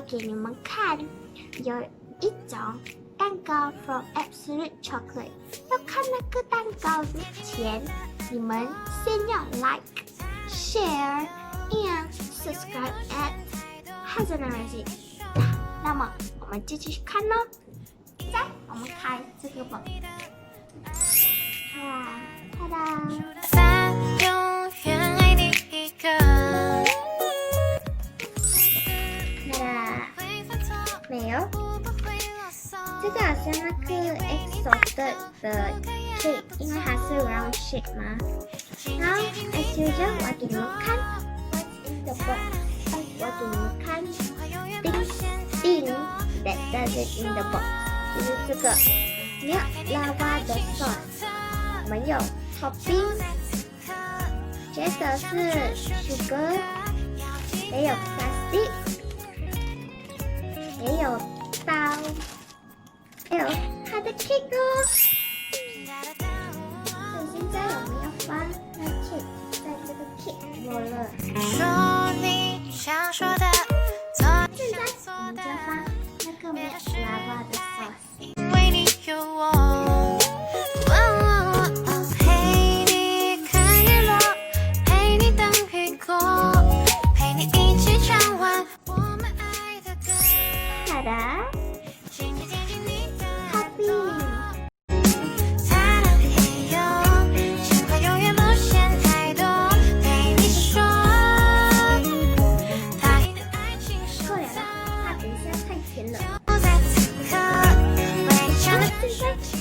给你们看，有一种蛋糕 from Absolute Chocolate。要看那个蛋糕之前，你们先要 like、share and subscribe at Hazana razik。那么我们就继续看咯。现在我们开这个吧。哒哒。没有，这个好像那个 exalted 的 cake， 因为它是 round shape 嘛。然后 as usual， 我给你们看 what's in the box。我给你们看 thing that doesn't in the box， 就是这个没有 lava 的 sauce， 我们有 topping， 觉得是 sugar， 也有 plastic。也有刀，还有它的 cake 哦。所以现在我们要放那 cake 在这个 cake roller。现在我们就要放那个没有 lava 的 sauce。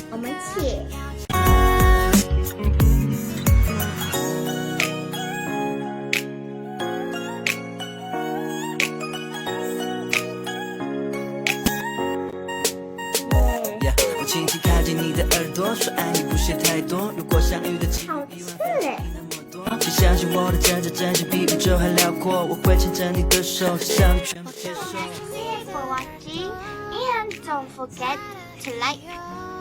我们切。我轻轻靠近你的耳朵，说爱你不嫌太多。如果相遇的机会比万分之一那么多，请相信我的真诚，真心比宇宙还辽阔。我会牵着你的手，向你全部接受。Thanks for watching, and don't forget to like,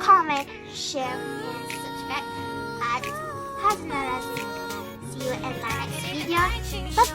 comment, share, and subscribe at Hazana razik. See you in my next video. Bye.